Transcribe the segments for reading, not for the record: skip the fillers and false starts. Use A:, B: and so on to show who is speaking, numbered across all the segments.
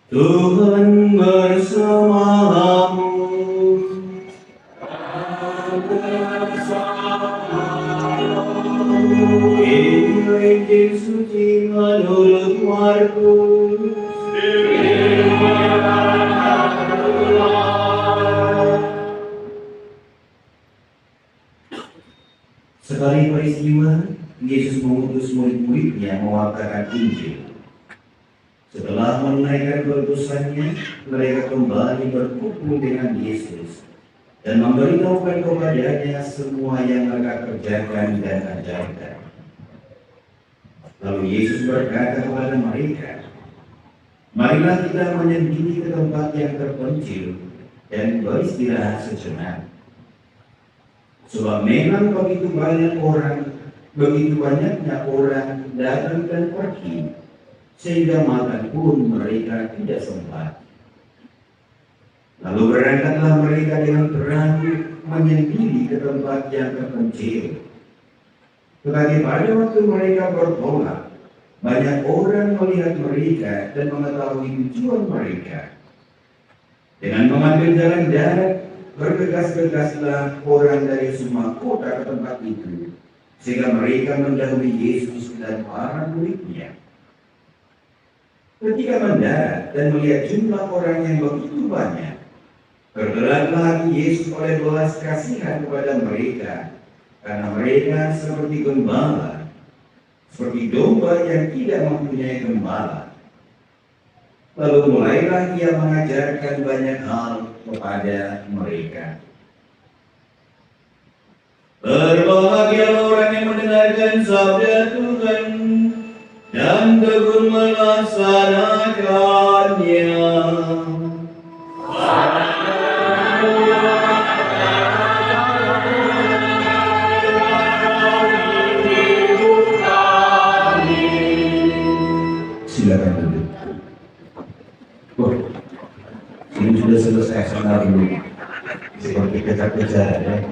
A: Tuhan bersamamu. Injil suci menurut Markus. Sekali peristiwa, Yesus mengutus murid-muridnya mewartakan Injil. Setelah menunaikan perutusannya, mereka kembali berkumpul dengan Yesus dan memberitahukan kepadanya semua yang mereka kerjakan dan ajarkan. Lalu Yesus berkata kepada mereka, "Marilah kita menyendiri ke tempat yang terpencil dan beristirahat sejenak. Sebab memang begitu banyaknya orang datang dan pergi, sehingga makan pun mereka tidak sempat." Lalu berangkatlah mereka dengan perahu menyendiri ke tempat yang terpencil. Tetapi pada waktu mereka bertolak, banyak orang melihat mereka dan mengetahui tujuan mereka. Dengan mengambil jalan darat, bergegas-gegaslah orang dari semua kota ke tempat itu, sehingga mereka mendahului Yesus dan para muridnya. Ketika mendarat dan melihat jumlah orang yang begitu banyak, bergeraklah hati Yesus oleh belas kasihan kepada mereka, karena mereka seperti gembala, seperti domba yang tidak mempunyai gembala. Lalu mulailah Ia mengajarkan banyak hal kepada mereka. Berbahagialah orang yang mendengarkan sabda Tuhan dan tekun melaksanakannya. Silakan duduk. Ini sudah selesai soal dulu. Seperti kejar-kejar ya.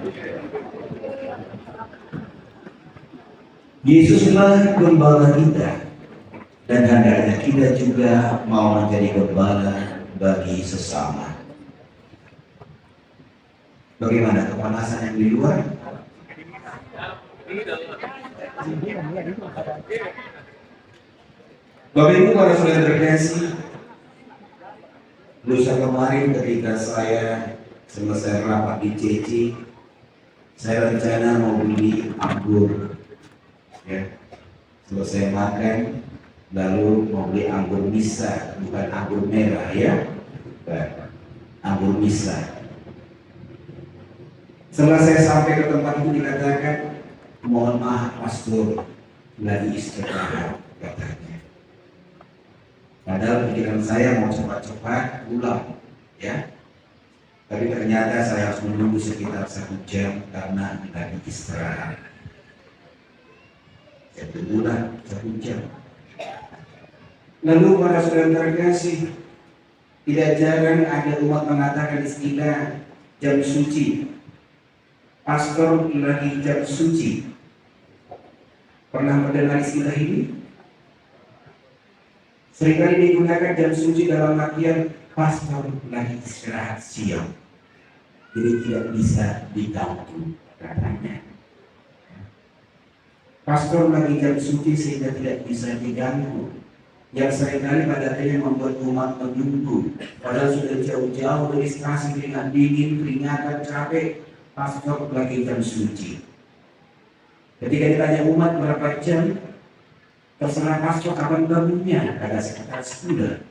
A: Yesuslah gembala kita, dan hendaknya kita juga mau menjadi gembala bagi sesama. Bagaimana kepanasan yang di luar? Bapak Ibu para saudara terkasih, lusa kemarin ketika saya selesai rapat di Ceci, saya rencana mau beli anggur. Ya, selesai makan, lalu mau beli anggur misa, bukan anggur merah ya, anggur misa. Setelah saya sampai ke tempat itu dikatakan, "Mohon maaf pastor, lagi istirahat," katanya. Padahal pikiran saya mau cepat-cepat pulang, ya. Tapi ternyata saya harus menunggu sekitar 1 jam karena lagi istirahat. Saya tunggulah 1 jam. Lalu para saudara terkasih, tidak jarang ada umat mengatakan istilah jam suci. Pastor lagi jam suci. Pernah mendengar istilah ini? Seringkali digunakan jam suci dalam artian pastor lagi istirahat siang, jadi tidak bisa diganggu katanya. Pastor lagi jam suci sehingga tidak bisa diganggu. Yang seringkali pada akhirnya membuat umat menunggu, padahal sudah jauh-jauh dari stasiun dengan dingin, keringatan, capek. Pastor lagi jam suci. Ketika ditanya umat berapa jam, terserah pastor kapan bangunnya, ada sekitar 10.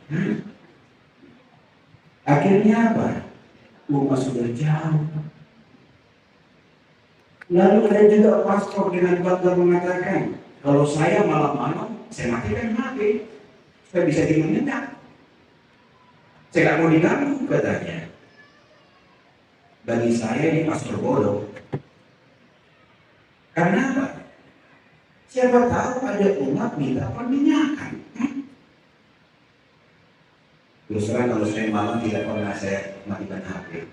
A: Akhirnya apa? Umat sudah jauh. Lalu ada juga pastor dengan bangga mengatakan, "Kalau saya malam-malam, saya matikan HP, supaya bisa dimenyenyak. Saya nggak mau diganggu," katanya. Bagi saya ini pastor bodoh. Karena apa? Siapa tahu ada umat minta peminyakan. Terus terang kalau saya malam tidak pernah saya matikan HP.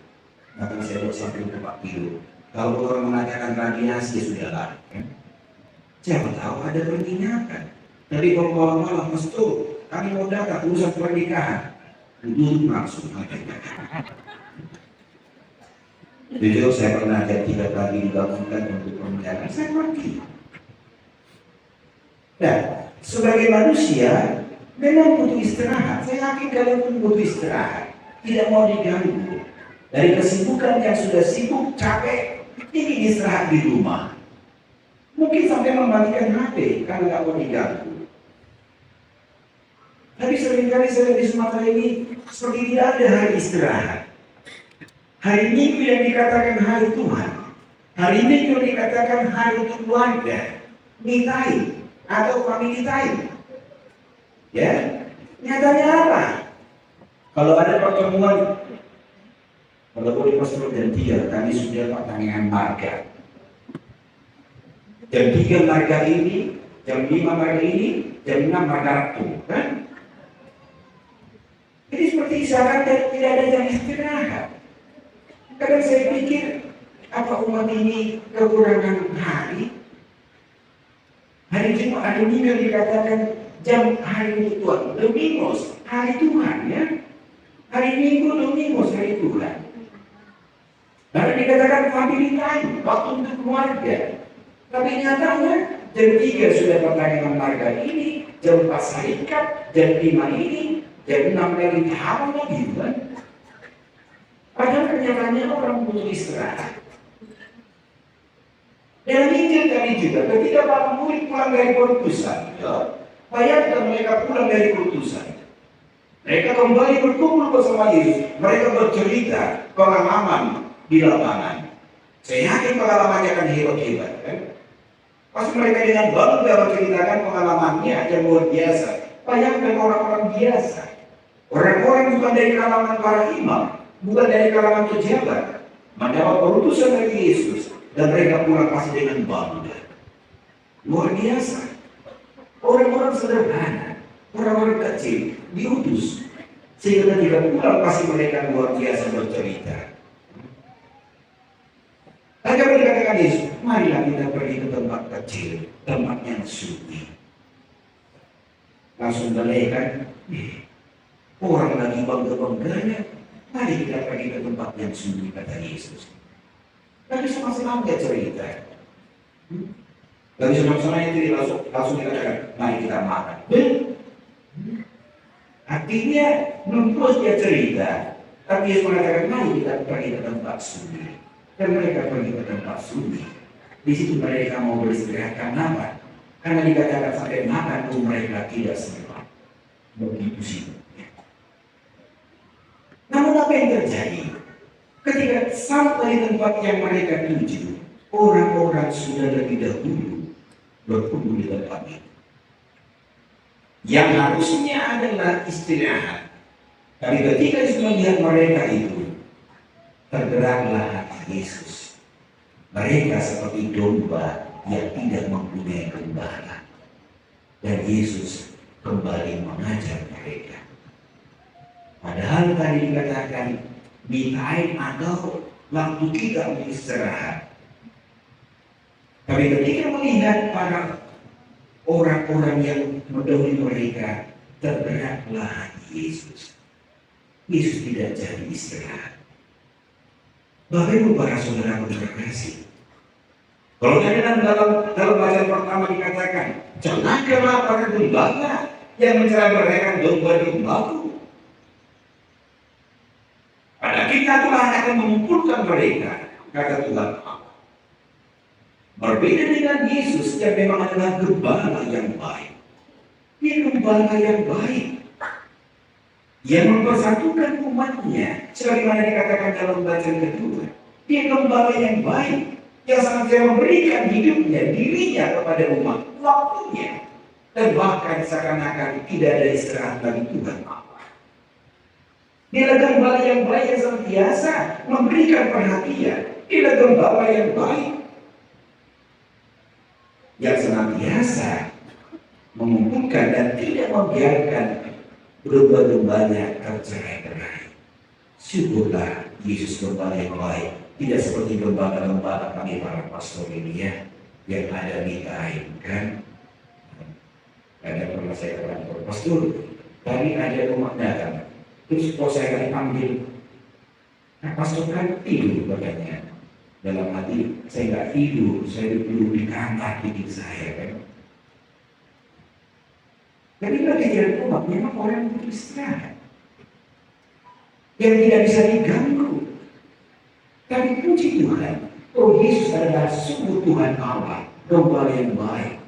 A: Bahkan saya buat sampai 4 kilo. Kalau orang mengatakan radiasi ya sudahlah. Siapa tahu ada peringatan. Tadi kalau malam-malam, Pastor, kami mau datang urusan pernikahan. Duduk langsung. Jujur saya pernah jam 3 pagi dibangunkan untuk pernikahan. Saya pergi. Nah, sebagai manusia, memang butuh istirahat. Saya yakin kalian pun butuh istirahat. Tidak mau diganggu. Dari kesibukan yang sudah sibuk, capek, ingin istirahat di rumah. Mungkin sampai mematikan HP karena nggak mau diganggu. Tapi seringkali saya di Sumatera ini seperti tidak ada hari istirahat. Hari Minggu yang dikatakan hari Tuhan, hari Minggu yang dikatakan hari untuk keluarga, me time atau family time. Ya, nyatanya apa? Kalau ada pertemuan, kalau boleh Pastor jam 3, kami sudah pertandingan marga. Jam 3 marga ini, jam 5 marga ini, jam 6 marga Ratu, kan? Jadi seperti isyarat dan tidak ada jam istirahat. Kadang saya pikir, apa umat ini kekurangan hari? Hari Jumat, hari Minggu dikatakan jam hari ini Tuhan, Domingos, hari Tuhan ya. Hari Minggu, Domingos, hari Tuhan. Lalu dikatakan family time, waktu untuk keluarga. Tapi nyatanya jam 3 sudah pertandingan marga ini, jam 4 serikat, jam 5 ini, jam 6 lagi tahun lagi kan. Padahal kenyataannya orang butuh istirahat. Dalam Injil kami juga, ketika para murid pulang dari perutusan, ya, bayangkan mereka pulang dari perutusan. Mereka kembali berkumpul bersama Yesus. Mereka bercerita pengalaman di lapangan. Saya yakin pengalamannya akan hebat-hebat, kan? Pas mereka dengan bangga menceritakan pengalamannya yang luar biasa. Bayangkan orang-orang biasa. Orang-orang bukan dari kalangan para imam, bukan dari kalangan pejabat, mendapat perutusan dari Yesus. Dan mereka pulang pasti dengan bangga. Luar biasa. Orang-orang sederhana, orang-orang kecil, diutus. Sehingga ketika pulang pasti mereka luar biasa bercerita. Lalu dikatakan Yesus, marilah kita pergi ke tempat kecil, tempat yang sunyi. Langsung malaikat, orang lagi bangga-bangganya, mari kita pergi ke tempat yang sunyi, kata Yesus. Tapi sama-sama dia cerita. Dari sama-sama itu langsung dikatakan, mari kita makan. Artinya membuat dia cerita, tapi Yesus mengatakan, mari kita pergi ke tempat sunyi. Dan mereka pergi ke tempat sunyi. Di situ mereka mau beristirahat karena apa? Karena dikatakan sampai makan pun mereka tidak sempat. Begitu sibuknya. Namun apa yang terjadi? Ketika sampai di tempat yang mereka tuju, orang-orang sudah lebih dahulu berkumpul di tempat itu. Yang harusnya adalah istirahat. Tapi ketika Yesus melihat mereka itu, tergeraklah hati Yesus. Mereka seperti domba yang tidak mempunyai gembala. Dan Yesus kembali mengajar mereka. Padahal tadi dikatakan, me time atau waktu kita untuk istirahat. Tapi ketika melihat para orang-orang yang mendahului mereka, tergeraklah hati Yesus. Yesus tidak jadi istirahat. Bapak Ibu para saudara terkasih. Kalau dalam bacaan pertama dikatakan, celakalah para gembala yang menceraikan domba-dombaku. Pada kita Tuhan akan mengumpulkan mereka, kata Tuhan. Berbeda dengan Yesus yang memang adalah gembala yang baik. Dia gembala yang baik, yang mempersatukan umatnya, sebagaimana dikatakan dalam bacaan kedua. Dia gembala yang baik, yang sangat memberikan hidupnya, dirinya kepada umat, waktunya, dan bahkan seakan-akan tidak ada istirahat bagi Tuhan. Dia gembala yang baik yang senantiasa memberikan perhatian. Dia gembala yang baik yang senantiasa mengumpulkan dan tidak membiarkan domba-dombanya tercerai-berai. Syukurlah Yesus gembala yang baik, tidak seperti gembala-gembala kami para pastor ini ya. yang ada di lain kan. Ada pernah saya katakan, pastor, tadi ada rumah datang, terus kok saya panggil, nah pastor kan tidur katanya. Dalam hati, saya nggak tidur, saya duduk di kamar bikin saya kan. Tapi bagi jalan rumah, memang orang itu istirahat yang tidak bisa diganggu. Tapi puji Tuhan, oh Yesus adalah sungguh Tuhan Allah, Gembala yang baik,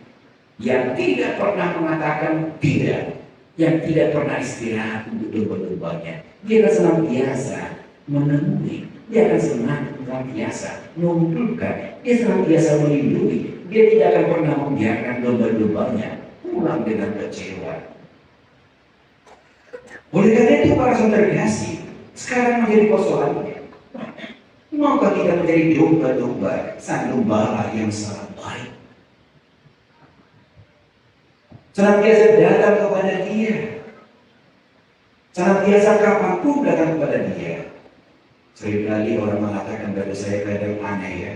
A: yang tidak pernah mengatakan tidak, yang tidak pernah istirahat untuk domba-dombanya. Dia akan senantiasa menemui, dia akan senantiasa mengumpulkan, dia senantiasa melindungi, dia tidak akan pernah membiarkan domba-dombanya pulang dengan kecewa. Oleh karena itu para saudara kasih, sekarang menjadi persoalannya, maukah kita menjadi domba-domba sang gembala yang sangat baik, senantiasa datang kepada dia, senantiasa kapanpun datang kepada dia. Seringkali orang mengatakan dari saya kadang aneh ya,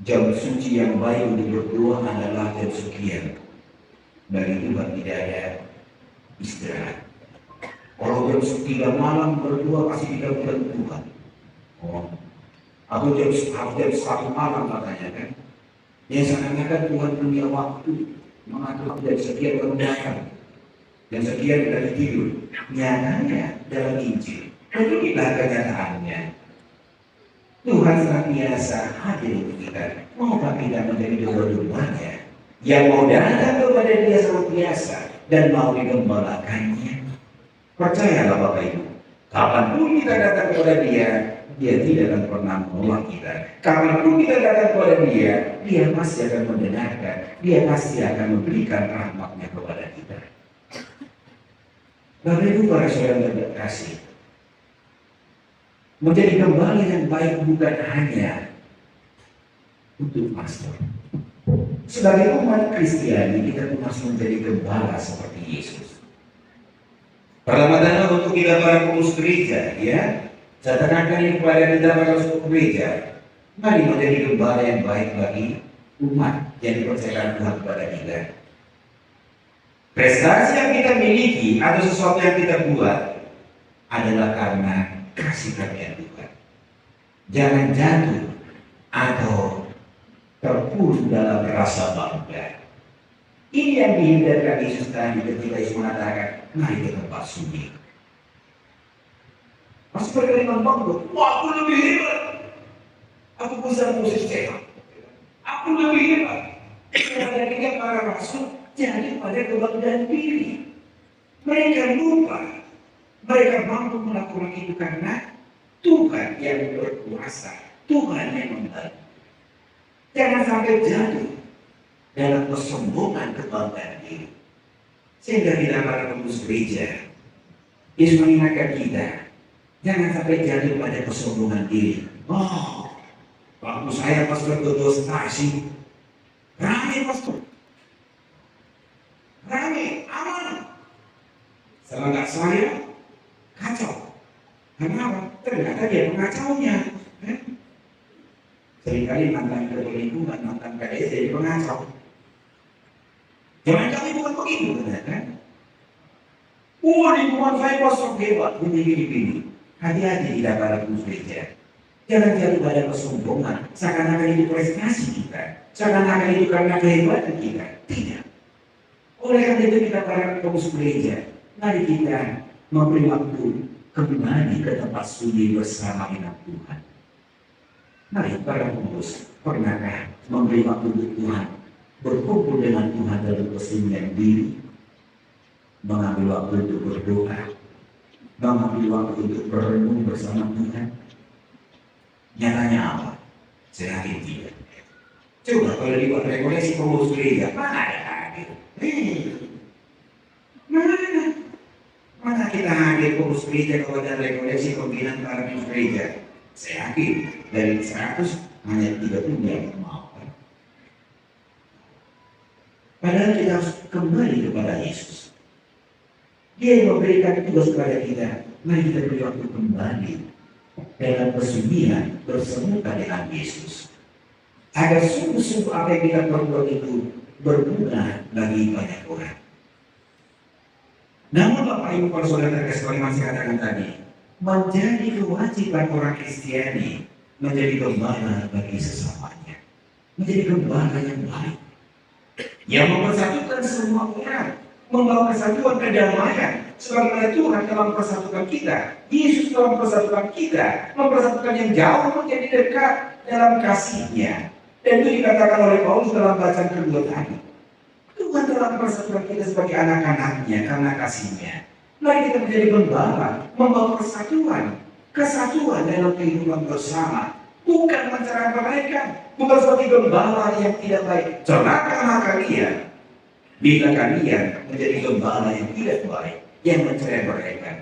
A: jam suci yang baik untuk berdoa adalah jam sekian. Dari Tuhan tidak ada istirahat. Kalau jam 3 malam berdoa pasti dikabulkan Tuhan. Oh, atau jam 1 malam katanya kan. Yang seakan-akan Tuhan punya waktu mengatur dari sekian baru datang, dan sekian dari tidur. Nyatanya dalam Injil, beginilah kenyataannya. Tuhan senantiasa hadir untuk kita. Maukah kita menjadi domba-dombanya yang mau datang kepada dia senantiasa dan mau digembalakannya? Percayalah Bapak Ibu, kapanpun kita datang kepada dia, dia tidak akan pernah menolak kita. Kapanpun kita datang kepada dia, dia pasti akan mendengarkan, dia pasti akan memberikan rahmatnya kepada kita. Bapak Ibu para saudara yang terkasih, menjadi gembala yang baik bukan hanya untuk pastor. Sebagai umat Kristiani, kita pun harus menjadi gembala seperti Yesus. Pertama-tama untuk kita para pengurus gereja, ya, saya tekankan ini kepada kita para pengurus gereja, mari menjadi gembala yang baik bagi umat yang dipercayakan Tuhan kepada kita. Prestasi yang kita miliki atau sesuatu yang kita buat adalah karena kasih karunia Tuhan. Jangan jatuh atau terpuruk dalam rasa bangga. Ini yang dihindarkan Yesus tadi ketika Yesus mengatakan, mari ke tempat sunyi. Masih berkalimat bangga, wah aku lebih hebat, aku bisa musik sehat, aku lebih hebat. Karena kita para rasul jadi pada kebanggaan diri. Mereka lupa, mereka mampu melakukan itu karena Tuhan yang berkuasa, Tuhan yang membantu. Jangan sampai jatuh dalam kesombongan kebanggaan diri. Sehingga kita para pengurus gereja, Yesus mengingatkan kita, jangan sampai jatuh pada kesombongan diri. Oh, waktu saya pastor ketua stasi, rame pastor, rame, aman. Selangkah saya, kacau. Kenapa? Ternyata dia pengacaunya. Seringkali mantan ketua lingkungan, mantan KDS jadi pengacau. Jangan kami bukan begitu, kan? Lingkungan saya kosong hebat, begini. Hati-hati tidak para pengurus gereja. Jangan jatuh pada kesombongan, seakan-akan itu prestasi kita, seakan-akan itu karena kehebatan kita. Tidak. Oleh karena itu kita para pengurus gereja, mari kita memberi waktu kembali ke tempat sunyi bersama dengan Tuhan. Mari para pengurus, pernahkah memberi waktu untuk Tuhan, berkumpul dengan Tuhan dalam kesunyian diri, mengambil waktu untuk berdoa, mengambil waktu untuk berenung bersama Tuhan? Nyatanya apa? Saya yakin tidak. Coba kalau dibuat rekoleksi pengurus gereja, mana ada hadir? Mana kita hadir pengurus gereja kalau ada rekoleksi pembinaan para pengurus gereja? Saya yakin dari 100 hanya 30 yang mau. Padahal kita harus kembali kepada Yesus. Dia yang memberikan tugas kepada kita. Mari kita beri waktu kembali dalam kesunyian bersemuka dengan Yesus. agar sungguh-sungguh apa yang kita perbuat itu berguna bagi banyak orang. Namun Bapak Ibu para saudara seperti masih katakan tadi, menjadi kewajiban orang Kristiani menjadi gembala bagi sesamanya, menjadi gembala yang baik, yang mempersatukan semua orang, membawa kesatuan kedamaian, sebagaimana Tuhan telah mempersatukan kita, Yesus telah mempersatukan kita, mempersatukan yang jauh menjadi dekat dalam kasih-Nya. Dan itu dikatakan oleh Paulus dalam bacaan kedua tadi. Tuhan telah mempersatukan kita sebagai anak-anaknya karena kasih-Nya. Mari kita menjadi gembala, membawa persatuan, kesatuan dalam kehidupan bersama. Bukan mencerai-beraikan, bukan seperti gembala yang tidak baik. Celakalah kalian bila kalian menjadi gembala yang tidak baik, yang mencerai-beraikan.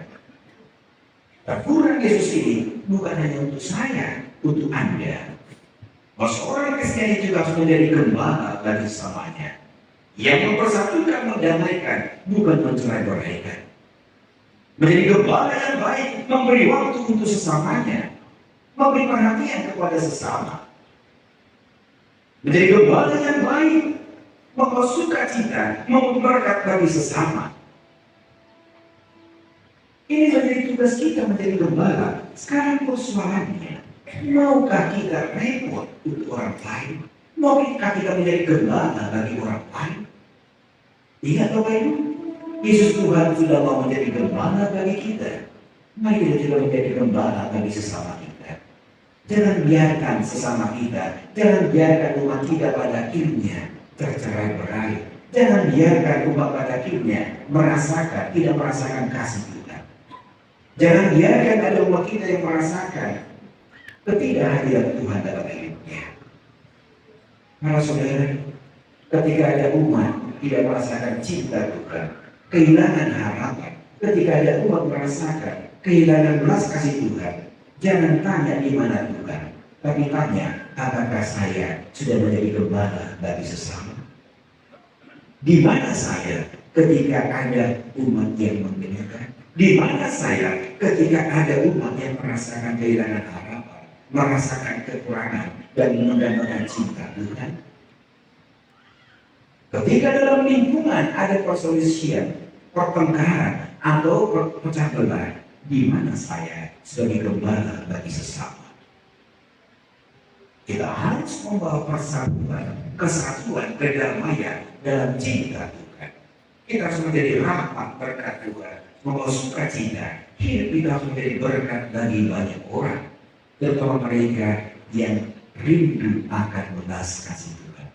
A: Teguran Yesus ini bukan hanya untuk saya, untuk Anda. Bahwa seorang Kristen juga harus menjadi gembala bagi sesamanya, yang mempersatukan, mendamaikan, bukan mencerai-beraikan. Menjadi gembala yang baik, memberi waktu untuk sesamanya, memberi perhatian kepada sesama. Menjadi gembala yang baik, membawa sukacita, membawa berkat bagi sesama. Ini menjadi tugas kita menjadi gembala. Sekarang persoalannya, maukah kita repot untuk orang lain? Maukah kita menjadi gembala bagi orang lain? Ingat Bapak Ibu, Yesus Tuhan sudah mau menjadi gembala bagi kita. Mari kita juga menjadi gembala bagi sesama kita. Jangan biarkan sesama kita, jangan biarkan umat kita pada akhirnya tercerai-berai. Jangan biarkan umat pada akhirnya tidak merasakan kasih Tuhan. Jangan biarkan ada umat kita yang merasakan ketidakhadiran Tuhan dalam hidupnya. Para saudara, ketika ada umat tidak merasakan cinta Tuhan, kehilangan harapan, ketika ada umat merasakan kehilangan belas kasih Tuhan, jangan tanya di mana Tuhan, tapi tanya, apakah saya sudah menjadi gembala bagi sesama? Di mana saya ketika ada umat yang membinakan? Di mana saya ketika ada umat yang merasakan kehilangan harapan, merasakan kekurangan, dan mendapatkan cinta Tuhan? Ketika dalam lingkungan ada perselisihan, pertengkaran, atau pecah belah, di mana saya sebagai gembala bagi sesama? Kita harus membawa persatuan, kesatuan, kedamaian dalam cinta Tuhan. Kita harus menjadi rahmat berkat Tuhan, membawa sukacita. Hidup kita harus menjadi berkat bagi banyak orang, terutama mereka yang rindu akan belas kasih Tuhan.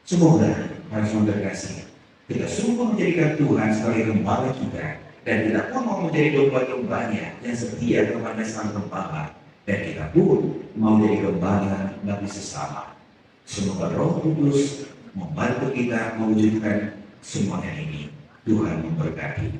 A: Semoga para saudara kasih, kita sungguh menjadikan Tuhan sebagai gembala kita, dan kita pun mau menjadi domba-dombanya yang setia kepada Sang Gembala, dan kita pun mau menjadi gembala bagi sesama. Semoga Roh Kudus membantu kita mewujudkan semuanya ini. Tuhan memberkati.